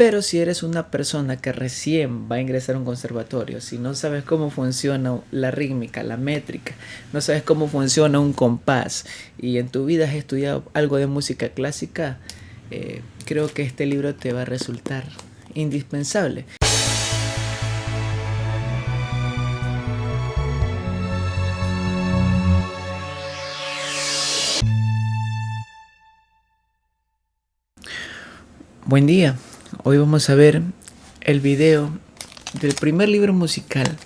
Pero si eres una persona que recién va a ingresar a un conservatorio, si no sabes cómo funciona la rítmica, la métrica, no sabes cómo funciona un compás y en tu vida has estudiado algo de música clásica, creo que este libro te va a resultar indispensable. Buen día, hoy vamos a ver el video del primer libro musical.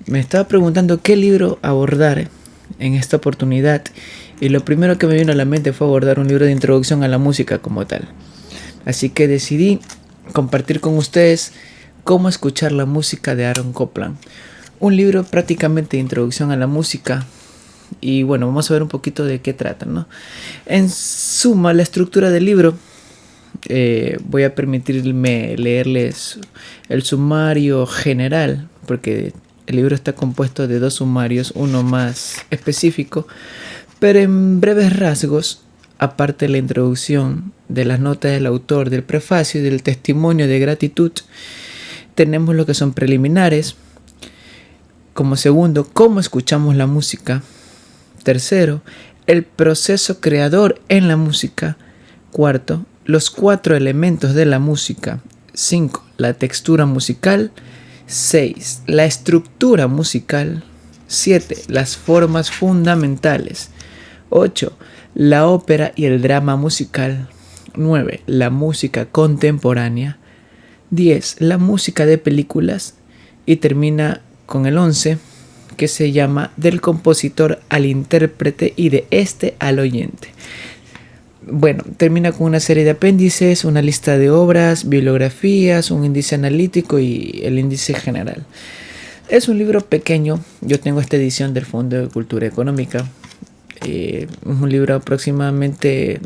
Me estaba preguntando qué libro abordar en esta oportunidad y lo primero que me vino a la mente fue abordar un libro de introducción a la música como tal. Así que decidí compartir con ustedes cómo escuchar la música de Aaron Copland. Un libro prácticamente de introducción a la música. Y bueno, vamos a ver un poquito de qué trata, ¿no? En suma, la estructura del libro, voy a permitirme leerles el sumario general, porque el libro está compuesto de dos sumarios, uno más específico, pero en breves rasgos, aparte de la introducción, de las notas del autor, del prefacio y del testimonio de gratitud, tenemos lo que son preliminares. Como segundo, cómo escuchamos la música. Tercero, el proceso creador en la música. Cuarto, los 4 elementos de la música. 5, la textura musical. 6, la estructura musical. 7, las formas fundamentales. 8, la ópera y el drama musical. 9, la música contemporánea. 10, la música de películas. Y termina con el 11, que se llama del compositor al intérprete y de este al oyente. Bueno, termina con una serie de apéndices, una lista de obras, bibliografías, un índice analítico y el índice general. Es un libro pequeño, yo tengo esta edición del Fondo de Cultura Económica. Es un libro aproximadamente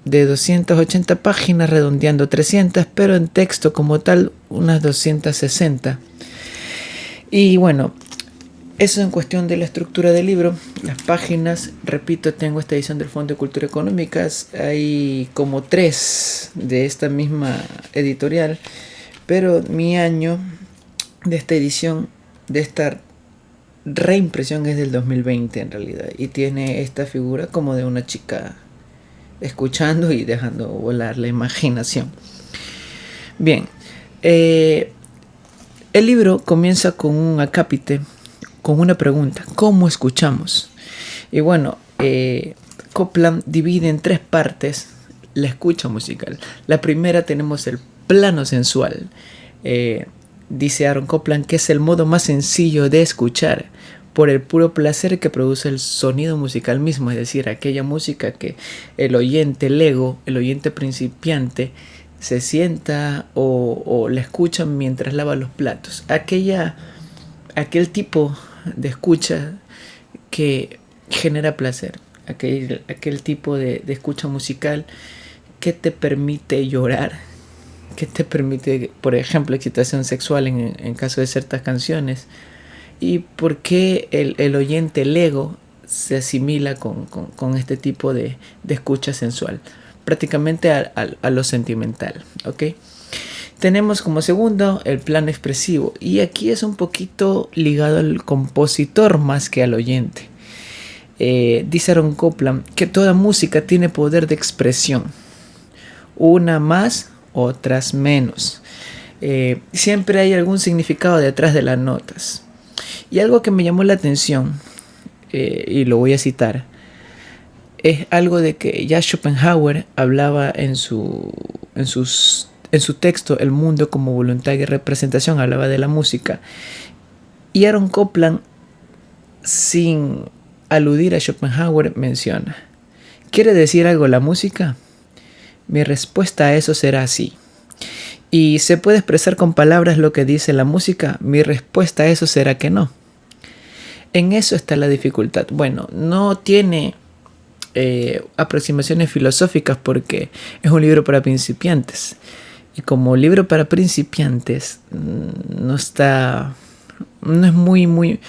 de 280 páginas, redondeando 300, pero en texto como tal unas 260. Y bueno, eso en cuestión de la estructura del libro. Las páginas, repito, tengo esta edición del Fondo de Cultura Económica. Hay como 3 de esta misma editorial, pero mi año de esta edición, de esta reimpresión, es del 2020 en realidad. Y tiene esta figura como de una chica escuchando y dejando volar la imaginación. Bien, el libro comienza con un acápite, con una pregunta: ¿cómo escuchamos? Y bueno, Copland divide en 3 partes la escucha musical. La primera tenemos el plano sensual. Dice Aaron Copland que es el modo más sencillo de escuchar por el puro placer que produce el sonido musical mismo, es decir, aquella música que el oyente lego, el oyente principiante, se sienta o la escucha mientras lava los platos. Aquel tipo de escucha que genera placer, aquel tipo de escucha musical que te permite llorar, que te permite, por ejemplo, excitación sexual en caso de ciertas canciones. Y por qué el oyente, el ego, se asimila con este tipo de escucha sensual, prácticamente a lo sentimental, ¿ok? Tenemos como segundo el plano expresivo, y aquí es un poquito ligado al compositor más que al oyente. Dice Aaron Copland que toda música tiene poder de expresión, una más, otras menos. Siempre hay algún significado detrás de las notas. Y algo que me llamó la atención, y lo voy a citar, es algo de que ya Schopenhauer hablaba en su texto El mundo como voluntad y representación, hablaba de la música. Y Aaron Copland, sin aludir a Schopenhauer, menciona: ¿quiere decir algo la música? Mi respuesta a eso será sí. ¿Y se puede expresar con palabras lo que dice la música? Mi respuesta a eso será que no. En eso está la dificultad. Bueno, no tiene aproximaciones filosóficas porque es un libro para principiantes. Y como libro para principiantes, no es muy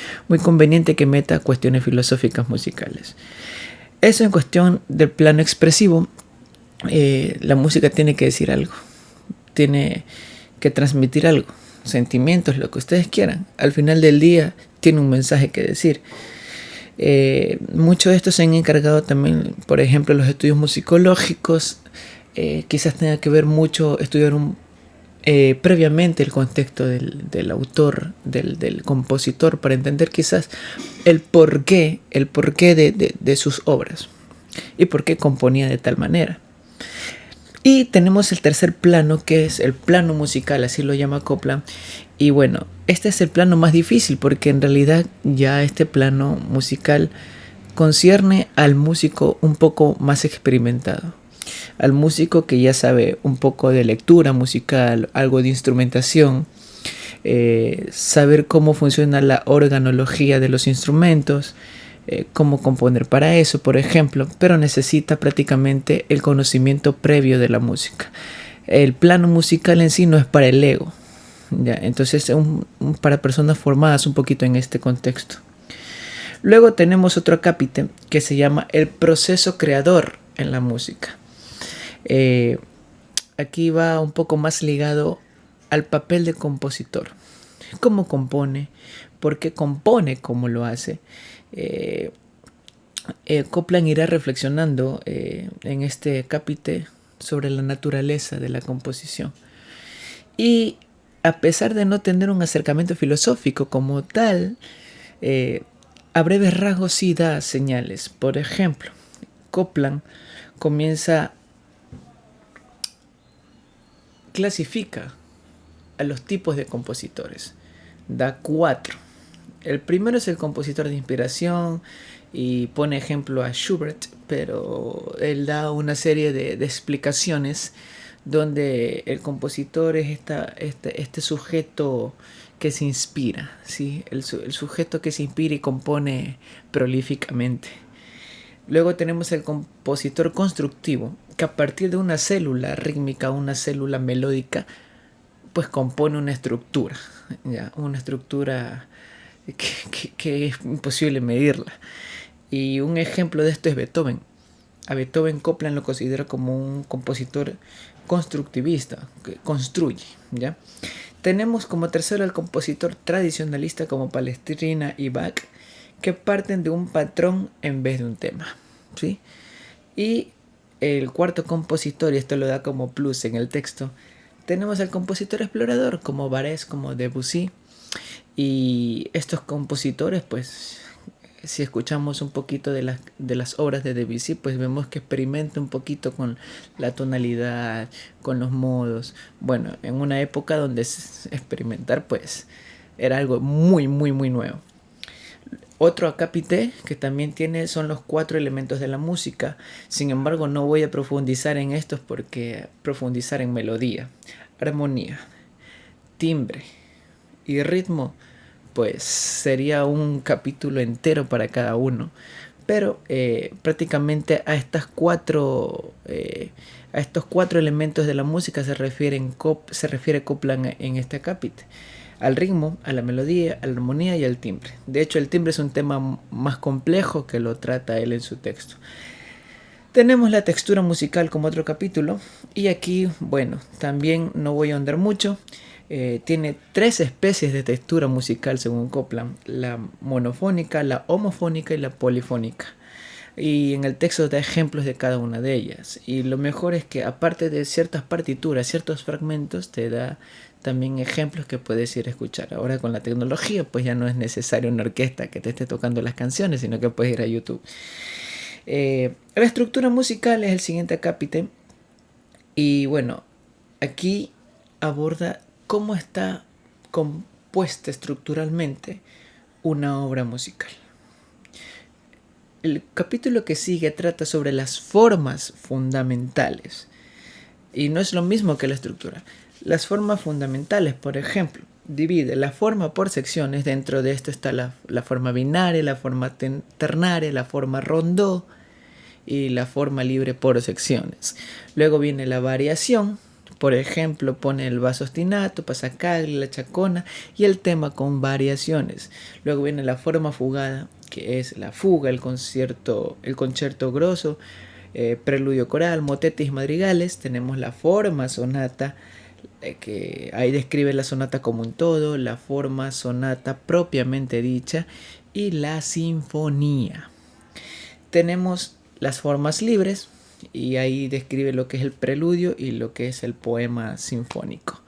conveniente que meta cuestiones filosóficas musicales. Eso en cuestión del plano expresivo. La música tiene que decir algo. tiene que transmitir algo, sentimientos, lo que ustedes quieran. Al final del día tiene un mensaje que decir. Muchos de estos se han encargado también, por ejemplo, los estudios musicológicos. Quizás tenga que ver mucho estudiar previamente el contexto del autor, del compositor, para entender quizás el porqué de sus obras y por qué componía de tal manera. Y tenemos el tercer plano, que es el plano musical, así lo llama Copland. Y bueno, este es el plano más difícil porque en realidad ya este plano musical concierne al músico un poco más experimentado, al músico que ya sabe un poco de lectura musical, algo de instrumentación, saber cómo funciona la organología de los instrumentos, cómo componer para eso, por ejemplo, pero necesita prácticamente el conocimiento previo de la música. El plano musical en sí no es para el ego, ¿ya? Entonces es para personas formadas un poquito en este contexto. Luego tenemos otro acápite que se llama el proceso creador en la música. Aquí va un poco más ligado al papel de compositor. ¿Cómo compone? ¿Por qué compone? ¿Cómo lo hace? Copland irá reflexionando en este capítulo sobre la naturaleza de la composición. Y a pesar de no tener un acercamiento filosófico como tal, a breves rasgos sí da señales. Por ejemplo, Copland clasifica a los tipos de compositores. Da 4. El primero es el compositor de inspiración y pone ejemplo a Schubert, pero él da una serie de explicaciones donde el compositor es este sujeto que se inspira, ¿sí? El sujeto que se inspira y compone prolíficamente. Luego tenemos el compositor constructivo, que a partir de una célula rítmica, una célula melódica, pues compone una estructura, ¿ya? Una estructura que es imposible medirla. Y un ejemplo de esto es Beethoven. A Beethoven Copland lo considera como un compositor constructivista, que construye, ¿ya? Tenemos como tercero el compositor tradicionalista como Palestrina y Bach, que parten de un patrón en vez de un tema, ¿sí? Y el cuarto compositor, y esto lo da como plus en el texto, tenemos al compositor explorador como Barés, como Debussy. Y estos compositores, pues, si escuchamos un poquito de las obras de Debussy, pues vemos que experimenta un poquito con la tonalidad, con los modos. Bueno, en una época donde experimentar, pues, era algo muy, muy, muy nuevo. Otro acápite que también tiene son los 4 elementos de la música. Sin embargo, no voy a profundizar en estos porque profundizar en melodía, armonía, timbre y ritmo, pues sería un capítulo entero para cada uno. Pero prácticamente a estos 4 elementos de la música se refiere Copland en este acápite: al ritmo, a la melodía, a la armonía y al timbre. De hecho, el timbre es un tema más complejo que lo trata él en su texto. Tenemos la textura musical como otro capítulo. Y aquí, bueno, también no voy a ahondar mucho. Tiene 3 especies de textura musical según Copland: la monofónica, la homofónica y la polifónica. Y en el texto da ejemplos de cada una de ellas. Y lo mejor es que aparte de ciertas partituras, ciertos fragmentos, te da también ejemplos que puedes ir a escuchar. Ahora con la tecnología, pues ya no es necesario una orquesta que te esté tocando las canciones, sino que puedes ir a YouTube. La estructura musical es el siguiente acápite. Y bueno, aquí aborda cómo está compuesta estructuralmente una obra musical. El capítulo que sigue trata sobre las formas fundamentales. Y no es lo mismo que la estructura. Las formas fundamentales, por ejemplo, divide la forma por secciones. Dentro de esto está la forma binaria, la forma ternaria, la forma rondó y la forma libre por secciones. Luego viene la variación. Por ejemplo, pone el basso ostinato, pasacaglia, la chacona y el tema con variaciones. Luego viene la forma fugada, que es la fuga, el concierto grosso, preludio coral, motetes, madrigales. Tenemos la forma sonata, que ahí describe la sonata como un todo, la forma sonata propiamente dicha y la sinfonía. Tenemos las formas libres y ahí describe lo que es el preludio y lo que es el poema sinfónico.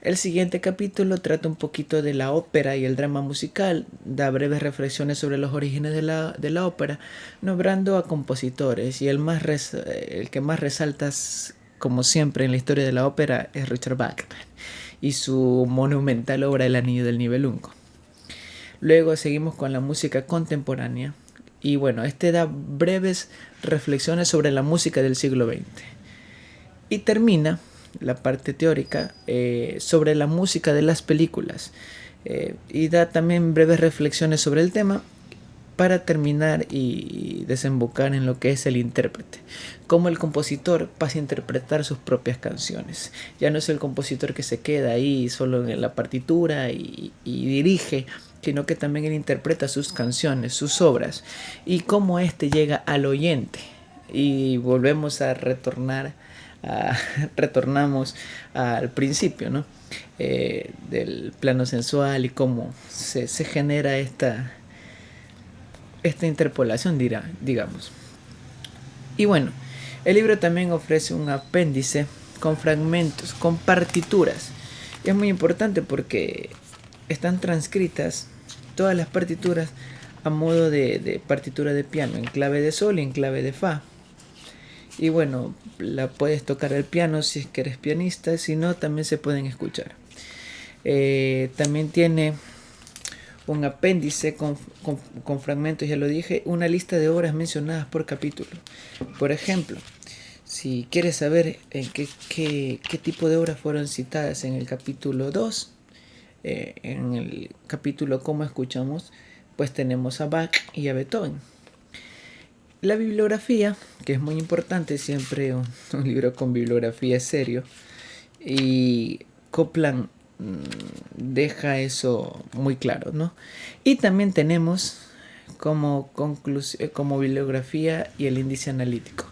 El siguiente capítulo trata un poquito de la ópera y el drama musical, da breves reflexiones sobre los orígenes de la ópera, nombrando a compositores, y el que más resalta, como siempre en la historia de la ópera, es Richard Wagner y su monumental obra El Anillo del Nibelungo. Luego seguimos con la música contemporánea, y bueno, da breves reflexiones sobre la música del siglo XX. Y termina la parte teórica sobre la música de las películas, y da también breves reflexiones sobre el tema para terminar y desembocar en lo que es el intérprete, cómo el compositor pasa a interpretar sus propias canciones. Ya no es el compositor que se queda ahí solo en la partitura y dirige, sino que también él interpreta sus canciones, sus obras, y cómo llega al oyente. Y volvemos a retornamos al principio, ¿no? Del plano sensual y cómo se genera esta interpolación, digamos. Y bueno, el libro también ofrece un apéndice con fragmentos, con partituras. Y es muy importante porque están transcritas todas las partituras a modo de partitura de piano, en clave de sol y en clave de fa. Y bueno, la puedes tocar al piano si es que eres pianista, si no también se pueden escuchar. También tiene un apéndice con fragmentos, ya lo dije, una lista de obras mencionadas por capítulo. Por ejemplo, si quieres saber en qué tipo de obras fueron citadas en el capítulo 2, en el capítulo Cómo escuchamos, pues tenemos a Bach y a Beethoven. La bibliografía, que es muy importante, siempre un libro con bibliografía es serio, y Copland deja eso muy claro, ¿no? Y también tenemos como bibliografía y el índice analítico,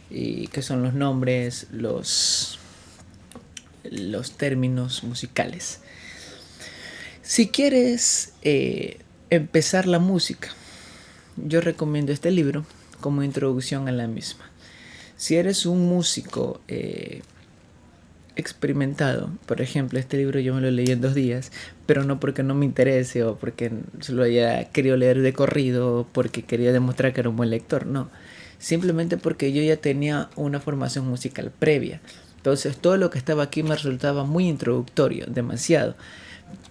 y que son los nombres, los términos musicales. Si quieres empezar la música, yo recomiendo este libro como introducción a la misma. Si eres un músico experimentado, por ejemplo, este libro yo me lo leí en 2 días, pero no porque no me interese o porque se lo haya querido leer de corrido o porque quería demostrar que era un buen lector, no. Simplemente porque yo ya tenía una formación musical previa. Entonces todo lo que estaba aquí me resultaba muy introductorio, demasiado.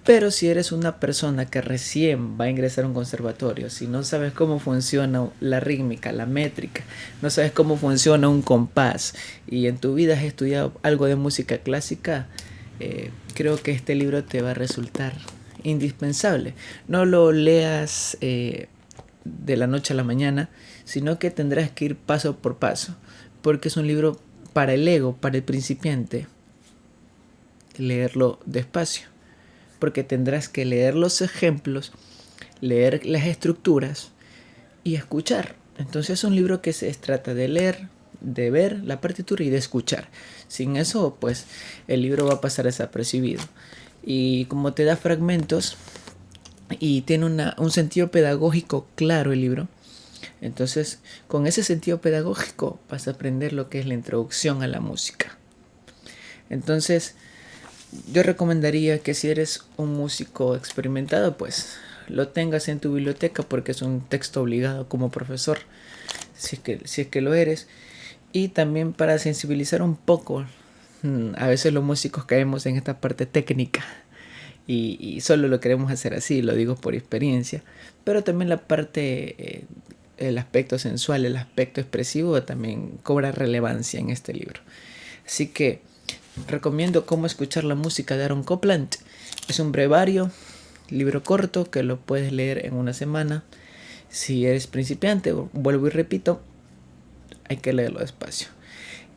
Pero si eres una persona que recién va a ingresar a un conservatorio, si no sabes cómo funciona la rítmica, la métrica, no sabes cómo funciona un compás, y en tu vida has estudiado algo de música clásica, creo que este libro te va a resultar indispensable. No lo leas de la noche a la mañana, sino que tendrás que ir paso por paso, porque es un libro para el ego, para el principiante. Leerlo despacio, porque tendrás que leer los ejemplos, leer las estructuras y escuchar. Entonces es un libro que se trata de leer, de ver la partitura y de escuchar. Sin eso, pues el libro va a pasar desapercibido. Y como te da fragmentos y tiene un sentido pedagógico claro el libro, entonces con ese sentido pedagógico vas a aprender lo que es la introducción a la música. Entonces yo recomendaría que si eres un músico experimentado, pues lo tengas en tu biblioteca, porque es un texto obligado como profesor, si es que lo eres. Y también para sensibilizar un poco, a veces los músicos caemos en esta parte técnica y solo lo queremos hacer así, lo digo por experiencia, pero también la parte, el aspecto sensual, el aspecto expresivo también cobra relevancia en este libro. Así que recomiendo Cómo escuchar la música de Aaron Copland. Es un brevario, libro corto que lo puedes leer en una semana. Si eres principiante, vuelvo y repito, hay que leerlo despacio.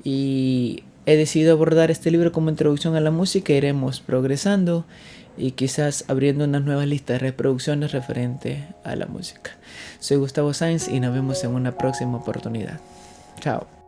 Y he decidido abordar este libro como introducción a la música. Iremos progresando y quizás abriendo una nueva lista de reproducciones referente a la música. Soy Gustavo Sainz y nos vemos en una próxima oportunidad. Chao.